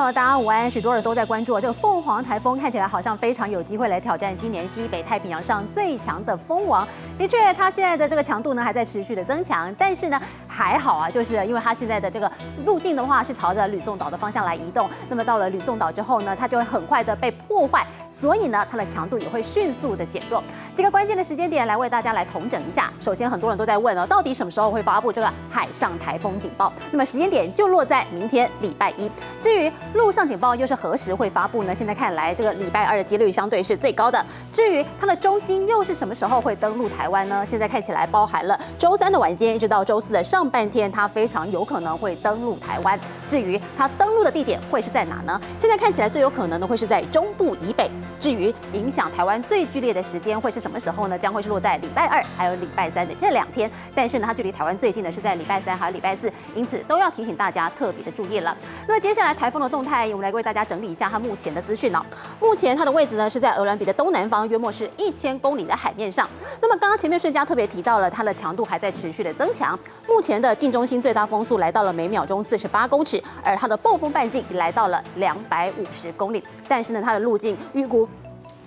朋友，大家午安！许多人都在关注这个凤凰台风，看起来好像非常有机会来挑战今年西北太平洋上最强的风王。的确，它现在的这个强度呢还在持续的增强，但是呢还好啊，就是因为它现在的这个路径的话是朝着吕宋岛的方向来移动。那么到了吕宋岛之后呢，它就会很快的被破坏，所以呢它的强度也会迅速的减弱。这个关键的时间点来为大家来统整一下。首先，很多人都在问哦，到底什么时候会发布这个海上台风警报？那么时间点就落在明天礼拜一。至于陆上警报又是何时会发布呢？现在看来，这个礼拜二的几率相对是最高的。至于它的中心又是什么时候会登陆台湾呢？现在看起来包含了周三的晚间一直到周四的上半天，它非常有可能会登陆台湾。至于它登陆的地点会是在哪呢？现在看起来最有可能的会是在中部以北。至于影响台湾最剧烈的时间会是什么时候呢？将会是落在礼拜二还有礼拜三的这2天。但是呢，它距离台湾最近的是在礼拜三还有礼拜四，因此都要提醒大家特别的注意了。那么接下来台风的动态，我们来为大家整理一下它目前的资讯哦。目前它的位置呢是在鹅銮鼻的东南方，约莫是1000公里的海面上。那么刚刚前面顺佳特别提到了，它的强度还在持续的增强。目前的近中心最大风速来到了每秒钟48公尺，而它的暴风半径也来到了250公里。但是呢，它的路径预估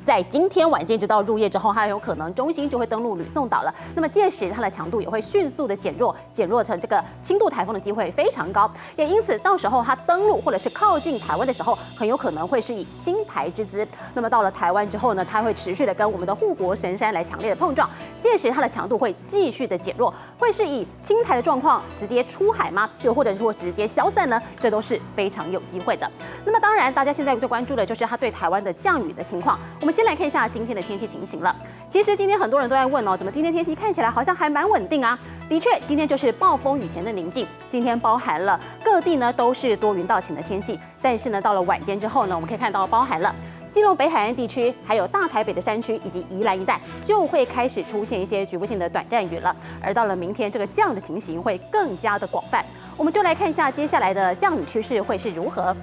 在今天晚间直到入夜之后，它有可能中心就会登陆吕宋岛了。那么届时它的强度也会迅速的减弱成这个轻度台风的机会非常高。也因此，到时候它登陆或者是靠近台湾的时候，很有可能会是以轻台之姿。那么到了台湾之后呢，它会持续的跟我们的护国神山来强烈的碰撞。届时它的强度会继续的减弱，会是以轻台的状况直接出海吗？又或者说直接消散呢？这都是非常有机会的。那么当然，大家现在最关注的就是它对台湾的降雨的情况。我们先来看一下今天的天气情形了。其实今天很多人都在问哦，怎么今天天气看起来好像还蛮稳定啊？的确，今天就是暴风雨前的宁静。今天包含了各地呢都是多云到晴的天气，但是呢到了晚间之后呢，我们可以看到包含了基隆北海岸地区，还有大台北的山区以及宜兰一带，就会开始出现一些局部性的短暂雨了。而到了明天，这个降的情形会更加的广泛。我们就来看一下接下来的降雨趋势会是如何。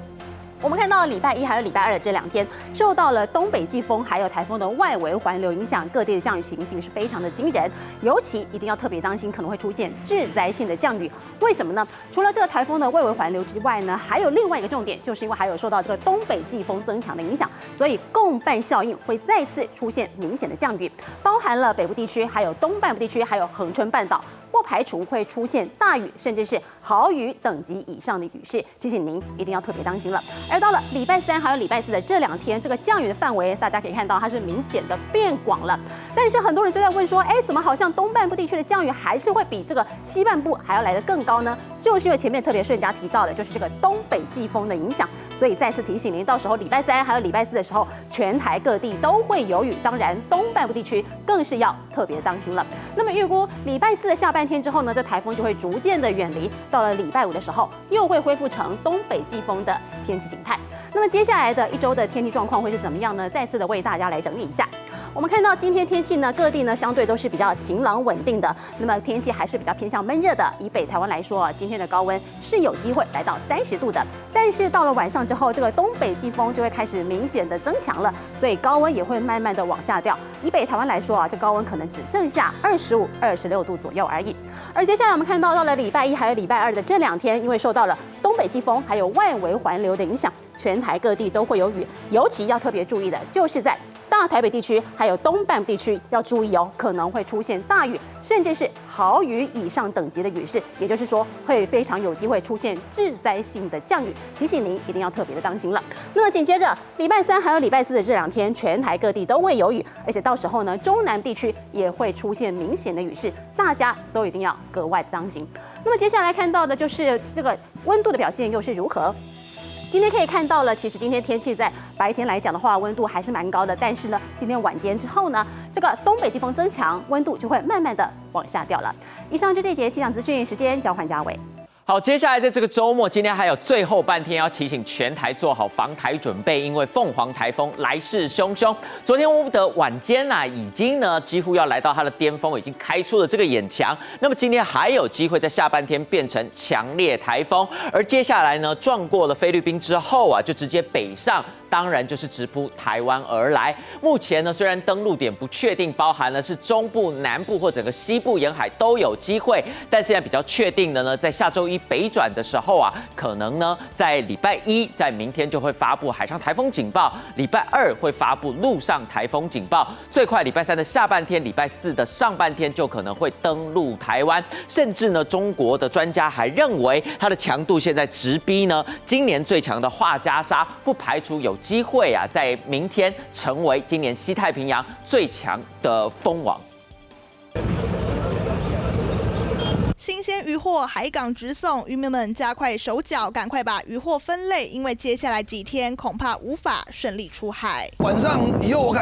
我们看到礼拜一还有礼拜二的这2天，受到了东北季风还有台风的外围环流影响，各地的降雨情形是非常的惊人，尤其一定要特别当心，可能会出现致灾性的降雨。为什么呢？除了这个台风的外围环流之外呢，还有另外一个重点，就是因为还有受到这个东北季风增强的影响，所以共伴效应会再次出现明显的降雨，包含了北部地区、还有东半部地区、还有恒春半岛。不排除会出现大雨，甚至是豪雨等级以上的雨势，提醒您一定要特别当心了。而到了礼拜三还有礼拜四的这2天，这个降雨的范围，大家可以看到它是明显的变广了。但是很多人就在问说，怎么好像东半部地区的降雨还是会比这个西半部还要来得更高呢？就是因为前面特别顺佳提到的，就是这个东北季风的影响，所以再次提醒您，到时候礼拜三还有礼拜四的时候，全台各地都会有雨，当然东半部地区更是要特别当心了。那么预估礼拜四的下半天之后呢，这台风就会逐渐的远离，到了礼拜五的时候，又会恢复成东北季风的天气形态。那么接下来的1周的天气状况会是怎么样呢？再次的为大家来整理一下。我们看到今天天气呢，各地呢相对都是比较晴朗稳定的，那么天气还是比较偏向闷热的。以北台湾来说今天的高温是有机会来到30度的，但是到了晚上之后，这个东北季风就会开始明显的增强了，所以高温也会慢慢的往下掉。以北台湾来说这高温可能只剩下25、26度左右而已。而接下来我们看到了礼拜一还有礼拜二的这2天，因为受到了东北季风还有外围环流的影响，全台各地都会有雨，尤其要特别注意的就是在大台北地区还有东半部地区要注意哦，可能会出现大雨，甚至是豪雨以上等级的雨势，也就是说会非常有机会出现致灾性的降雨，提醒您一定要特别的当心了。那么紧接着礼拜三还有礼拜四的这2天，全台各地都会有雨，而且到时候呢，中南地区也会出现明显的雨势，大家都一定要格外的当心。那么接下来看到的就是这个温度的表现又是如何？今天可以看到了，其实今天天气在白天来讲的话，温度还是蛮高的。但是呢，今天晚间之后呢，这个东北季风增强，温度就会慢慢的往下掉了。以上就这节气象资讯，时间交换嘉伟。好，接下来在这个周末，今天还有最后半天，要提醒全台做好防台准备，因为凤凰台风来势汹汹。昨天乌德晚间已经几乎要来到它的巅峰，已经开出了这个眼墙。那么今天还有机会在下半天变成强烈台风，而接下来呢，撞过了菲律宾之后就直接北上。当然就是直扑台湾而来。目前呢，虽然登陆点不确定，包含了是中部、南部或整个西部沿海都有机会，但现在比较确定的呢，在下周一一北转的时候啊，可能呢在礼拜1，在明天就会发布海上台风警报，礼拜2会发布陆上台风警报，最快礼拜3的下半天，礼拜4的上半天就可能会登陆台湾，甚至呢，中国的专家还认为它的强度现在直逼呢今年最强的画家沙，不排除有机会啊，在明天成为今年西太平洋最强的风王。新鲜渔获海港直送，渔民们加快手脚，赶快把渔获分类，因为接下来几天恐怕无法顺利出海。晚上以后我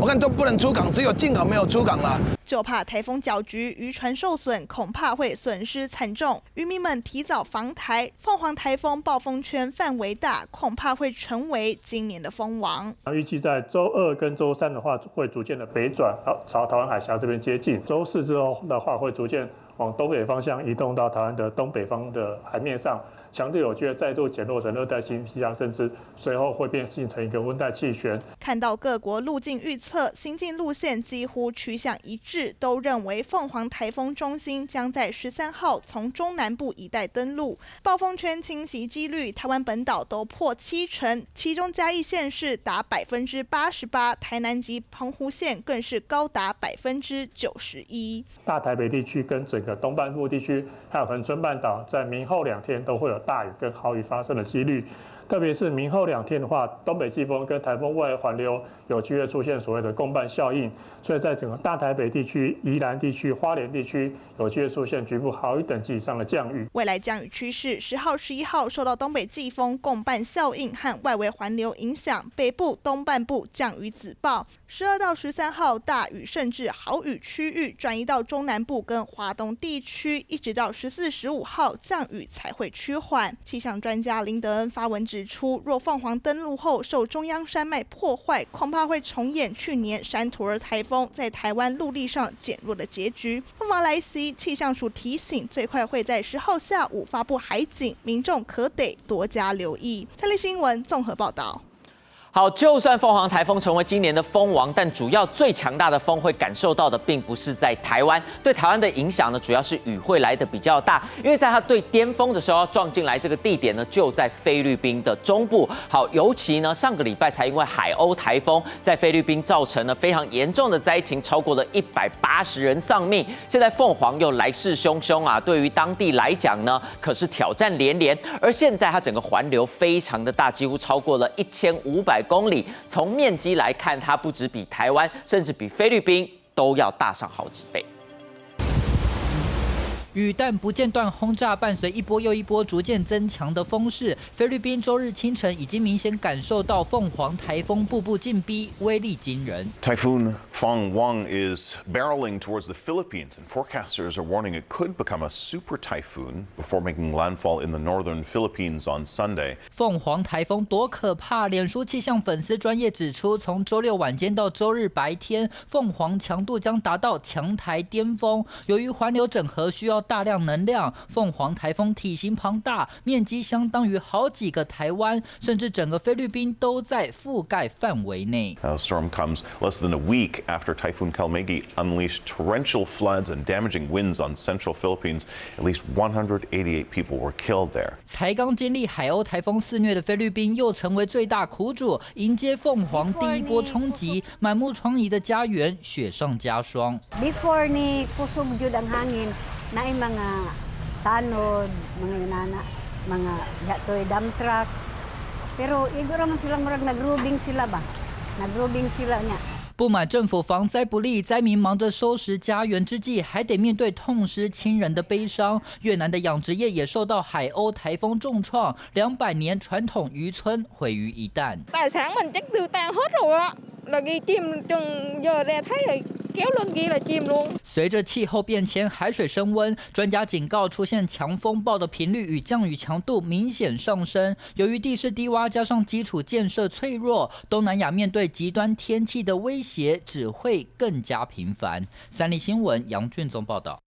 看都不能出港，只有进港没有出港了。就怕台风搅局，渔船受损，恐怕会损失惨重。渔民们提早防台，凤凰台风暴风圈范围大，恐怕会成为今年的风王。预计在周2跟周3的话，会逐渐的北转，朝台湾海峡这边接近。周4之后的话，会逐渐往东北方向移动到台湾的东北方的海面上，强度有机会再度减弱成热带性气压，甚至随后会变形成一个温带气旋。看到各国路径预测，行进路线几乎趋向一致，都认为凤凰台风中心将在13号从中南部一带登陆，暴风圈侵袭几率，台湾本岛都破70%，其中嘉义县市达88%，台南及澎湖县更是高达91%。大台北地区跟整个东半部地区，还有恒春半岛，在明后2天都会有大雨跟豪雨发生的几率。特别是明后2天的话，东北季风跟台风外围环流有机会出现所谓的共伴效应，所以在整个大台北地区、宜兰地区、花莲地区有机会出现局部豪雨等级以上的降雨。未来降雨趋势，10号、11号受到东北季风共伴效应和外围环流影响，北部、东半部降雨紫报。12到13号大雨甚至豪雨区域转移到中南部跟华东地区，一直到14、15号降雨才会趋缓。气象专家林德恩发文指出，若凤凰登陆后受中央山脉破坏，恐怕会重演去年山图尔台风在台湾陆地上减弱的结局。凤凰来袭，气象署提醒，最快会在10号下午发布海警，民众可得多加留意。台立新闻综合报道。好，就算凤凰台风成为今年的风王，但主要最强大的风会感受到的，并不是在台湾。对台湾的影响呢，主要是雨会来的比较大，因为在它最巅峰的时候要撞进来这个地点呢，就在菲律宾的中部。好，尤其呢，上个礼拜才因为海鸥台风在菲律宾造成了非常严重的灾情，超过了180人丧命。现在凤凰又来势汹汹啊，对于当地来讲呢，可是挑战连连。而现在它整个环流非常的大，几乎超过了1500公里，从面积来看，它不止比台湾，甚至比菲律宾都要大上好几倍。雨弹不间断轰炸，伴随一波又一波逐渐增强的风势，菲律宾周日清晨已经明显感受到凤凰台风步步进逼，威力惊人。Typhoon Phong Wang is barreling towards the Philippines, and forecasters are warning it could become a super typhoon before making landfall in the northern Philippines on Sunday. 凤凰台风多可怕！脸书气象粉丝专页指出，从周六晚间到周日白天，凤凰强度将达到强台巅峰。由于环流整合需要大量能量，凤凰台风体型庞大，面积相当于好几个台湾，甚至整个菲律宾都在覆盖范围内。The storm comes less than a week after Typhoon Kalmegi unleashed torrential floods and damaging winds on central Philippines. At least 188 people were killed there. 才刚经历海鸥台风肆虐的菲律宾，又成为最大苦主，迎接凤凰第一波冲击，满目疮痍的家园雪上加霜。Before ni kusog jud ang hangin, naay mga tanod, mga inana, mga yatoy dump truck. Pero iguro man sila murag nagrubing sila ba? Nagrubing sila niya. 不满政府防灾不力，灾民忙着收拾家园之际，还得面对痛失亲人的悲伤。越南的养殖业也受到海鸥台风重创，200年传统渔村毁于一旦。Tài sản mình chắc tiêu tan hết rồi á, là ghi chim chừng giờ ra thấy rồi kéo lên ghi là chim luôn。随着气候变迁，海水升温，专家警告出现强风暴的频率与降雨强度明显上升。由于地势低洼，加上基础建设脆弱，东南亚面对极端天气的威胁只会更加频繁。三立新闻杨俊宗报道。